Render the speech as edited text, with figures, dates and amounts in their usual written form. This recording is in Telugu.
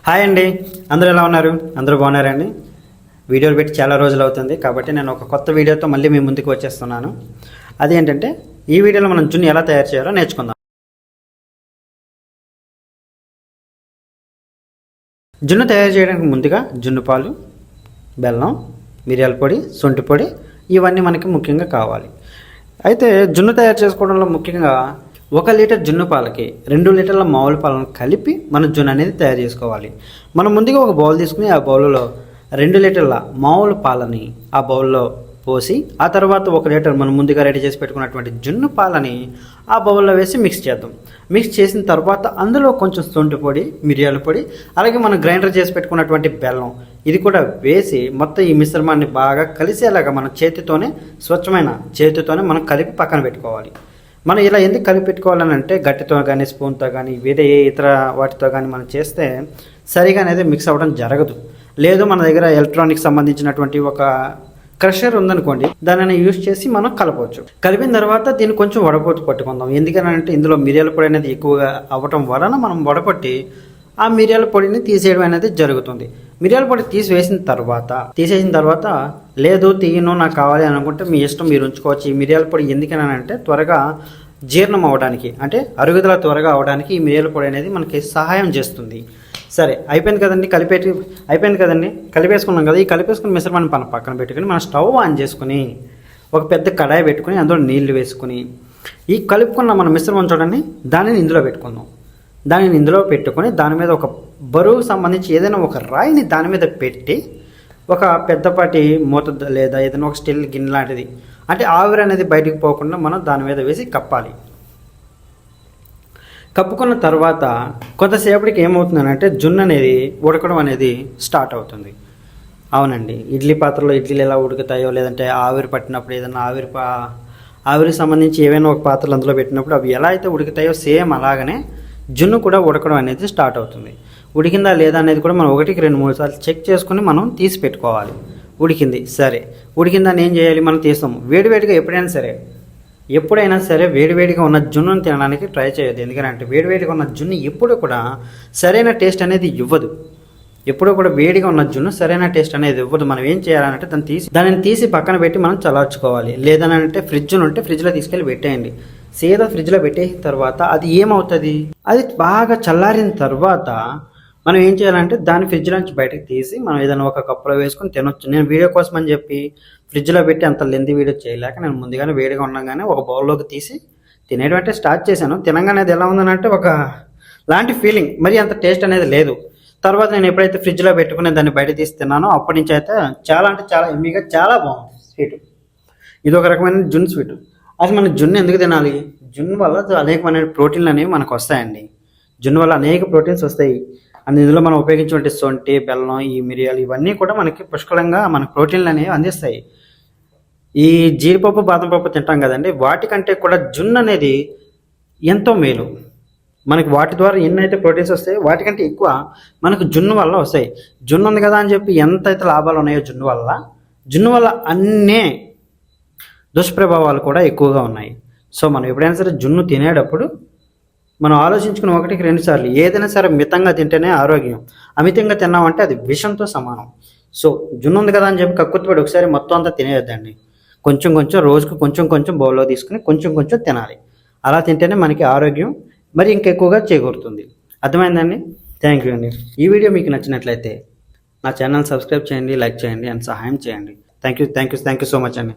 హాయ్ అండి, అందరూ ఎలా ఉన్నారు? అందరూ బాగున్నారండి? వీడియోలు పెట్టి చాలా రోజులు అవుతుంది కాబట్టి నేను ఒక కొత్త వీడియోతో మళ్ళీ మీ ముందుకు వచ్చేస్తున్నాను. అది ఏంటంటే ఈ వీడియోలో మనం జున్ను ఎలా తయారు చేయాలో నేర్చుకుందాం. జున్ను తయారు చేయడానికి ముందుగా జున్ను పాలు, బెల్లం, మిరియాల పొడి, శొంఠి పొడి ఇవన్నీ మనకి ముఖ్యంగా కావాలి. అయితే జున్ను తయారు చేసుకోవడంలో ముఖ్యంగా 1 లీటర్ జున్ను పాలకి 2 లీటర్ల మామూలు పాలను కలిపి మనం జున్ను అనేది తయారు చేసుకోవాలి. మనం ముందుగా ఒక బౌల్ తీసుకుని ఆ బౌల్లో 2 లీటర్ల మామూలు పాలని ఆ బౌల్లో పోసి ఆ తర్వాత 1 లీటర్ మనం ముందుగా రెడీ చేసి పెట్టుకున్నటువంటి జున్ను పాలని ఆ బౌల్లో వేసి మిక్స్ చేద్దాం. మిక్స్ చేసిన తర్వాత అందులో కొంచెం శొంఠి పొడి, మిరియాల పొడి, అలాగే మనం గ్రైండర్ చేసి పెట్టుకున్నటువంటి బెల్లం ఇది కూడా వేసి మొత్తం ఈ మిశ్రమాన్ని బాగా కలిసేలాగా మన చేతితోనే స్వచ్ఛమైన చేతితోనే మనం కలిపి పక్కన పెట్టుకోవాలి. మనం ఇలా ఎందుకు కలిపి పెట్టుకోవాలని అంటే గట్టితో కానీ స్పూన్తో కానీ వేరే ఏ ఇతర వాటితో కానీ మనం చేస్తే సరిగా అనేది మిక్స్ అవ్వడం జరగదు. లేదు మన దగ్గర ఎలక్ట్రానిక్ సంబంధించినటువంటి ఒక క్రషర్ ఉందనుకోండి, దానిని యూజ్ చేసి మనం కలపవచ్చు. కలిపిన తర్వాత దీన్ని కొంచెం వడపోటు పట్టుకుందాం. ఎందుకనంటే ఇందులో మిరియాల పొడి అనేది ఎక్కువగా అవ్వటం వలన మనం వడపట్టి ఆ మిరియాల పొడిని తీసేయడం అనేది జరుగుతుంది. మిరియాల పొడి తీసేసిన తర్వాత లేదు తీయను నాకు కావాలి అని అనుకుంటే మీ ఇష్టం, మీరు ఉంచుకోవచ్చు. ఈ మిరియాల పొడి ఎందుకనంటే త్వరగా జీర్ణం అవ్వడానికి, అంటే అరుగుదల త్వరగా అవడానికి ఈ మిరియాల పొడి అనేది మనకి సహాయం చేస్తుంది. సరే అయిపోయింది కదండి, కలిపేసుకున్నాం కదా. ఈ కలిపేసుకున్న మిశ్రమాన్ని పక్కన పెట్టుకుని మనం స్టవ్ ఆన్ చేసుకుని ఒక పెద్ద కడాయి పెట్టుకుని అందులో నీళ్లు వేసుకుని ఈ కలుపుకున్న మన మిశ్రమం చూడండి దానిని ఇందులో పెట్టుకుందాం. దానిని ఇందులో పెట్టుకొని దాని మీద ఒక బరువు సంబంధించి ఏదైనా ఒక రాయిని దాని మీద పెట్టి ఒక పెద్దపాటి మూత లేదా ఏదైనా ఒక స్టీల్ గిన్నె లాంటిది, అంటే ఆవిరి అనేది బయటికి పోకుండా మనం దాని మీద వేసి కప్పాలి. కప్పుకున్న తర్వాత కొంతసేపటికి ఏమవుతుందనంటే జున్ను అనేది ఉడకడం అనేది స్టార్ట్ అవుతుంది. అవునండి, ఇడ్లీ పాత్రలో ఇడ్లీలు ఎలా ఉడుకుతాయో, లేదంటే ఆవిరి పట్టినప్పుడు ఏదైనా ఆవిరికి సంబంధించి ఏవైనా ఒక పాత్రలు అందులో పెట్టినప్పుడు అవి ఎలా అయితే ఉడుకుతాయో సేమ్ అలాగనే జున్ను కూడా ఉడకడం అనేది స్టార్ట్ అవుతుంది. ఉడికిందా లేదా అనేది కూడా మనం 1కి 2-3 సార్లు చెక్ చేసుకుని మనం తీసి పెట్టుకోవాలి. ఉడికింది, సరే ఉడికిందని ఏం చేయాలి, మనం తీస్తాము. వేడివేడిగా ఎప్పుడైనా సరే వేడివేడిగా ఉన్న జున్నును తినడానికి ట్రై చేయొద్దు. ఎందుకంటే వేడివేడిగా ఉన్న జున్ను ఎప్పుడు కూడా సరైన టేస్ట్ అనేది ఇవ్వదు. ఎప్పుడూ కూడా వేడిగా ఉన్న జున్ను సరైన టేస్ట్ అనేది ఇవ్వదు. మనం ఏం చేయాలంటే దానిని తీసి పక్కన పెట్టి మనం చల్లార్చుకోవాలి. లేదనంటే ఫ్రిడ్జ్ ఉంటే ఫ్రిడ్జ్లో తీసుకెళ్ళి పెట్టేయండి. సీదా ఫ్రిడ్జ్లో పెట్టేసిన తర్వాత అది ఏమవుతుంది, అది బాగా చల్లారిన తర్వాత మనం ఏం చేయాలంటే దాన్ని ఫ్రిడ్జ్ నుంచి బయటకు తీసి మనం ఏదైనా ఒక కప్పులో వేసుకొని తినొచ్చు. నేను వీడియో కోసం అని చెప్పి ఫ్రిడ్జ్లో పెట్టి అంత లెంత్ వీడియో చేయలేక నేను ముందుగానే వేడిగా ఉండగానే ఒక బౌల్లోకి తీసి తినేయడం అంటే స్టార్ట్ చేశాను. తినగానే అది ఎలా ఉందనంటే ఒక లాంటి ఫీలింగ్, మరి అంత టేస్ట్ అనేది లేదు. తర్వాత నేను ఎప్పుడైతే ఫ్రిడ్జ్లో పెట్టుకుని దాన్ని బయట తీసి తిన్నానో అప్పటి నుంచి అయితే చాలా అంటే చాలా ఎమ్మీగా చాలా బాగుంది స్వీట్. ఇది ఒక రకమైన జున్ను స్వీట్. అసలు మన జున్ను ఎందుకు తినాలి? జున్ను వల్ల అనేకమైన ప్రోటీన్లు అనేవి మనకు వస్తాయండి. జున్ను వల్ల అనేక ప్రోటీన్స్ వస్తాయి. అండ్ ఇందులో మనం ఉపయోగించుకుంటే శొంఠి, బెల్లం, ఈ మిరియాలు ఇవన్నీ కూడా మనకి పుష్కలంగా మనకు ప్రోటీన్లు అనేవి అందిస్తాయి. ఈ జీడిపప్పు, బాదం పప్పు తింటాం కదండి, వాటికంటే కూడా జున్ను అనేది ఎంతో మేలు. మనకి వాటి ద్వారా ఎన్నైతే ప్రోటీన్స్ వస్తాయో వాటికంటే ఎక్కువ మనకు జున్ను వల్ల వస్తాయి. జున్ను ఉంది కదా అని చెప్పి ఎంతైతే లాభాలు ఉన్నాయో జున్ను వల్ల అన్నీ దుష్ప్రభావాలు కూడా ఎక్కువగా ఉన్నాయి. సో మనం ఎప్పుడైనా సరే జున్ను తినేటప్పుడు మనం ఆలోచించుకుని 1కి 2 సార్లు ఏదైనా సరే మితంగా తింటేనే ఆరోగ్యం. అమితంగా తిన్నామంటే అది విషంతో సమానం. సో జున్ను ఉంది కదా అని చెప్పి కక్కుర్తిపడి ఒకసారి మొత్తం అంతా తినేయద్దండి. కొంచెం రోజుకు కొంచెం బౌల్లో తీసుకుని కొంచెం తినాలి. అలా తింటేనే మనకి ఆరోగ్యం మరి ఇంకెక్కువగా చేకూరుతుంది. అర్థమైందండి? థ్యాంక్ యూ అండి. ఈ వీడియో మీకు నచ్చినట్లయితే నా ఛానల్ సబ్స్క్రైబ్ చేయండి, లైక్ చేయండి అండ్ సహాయం చేయండి. థ్యాంక్ యూ సో మచ్ అండి.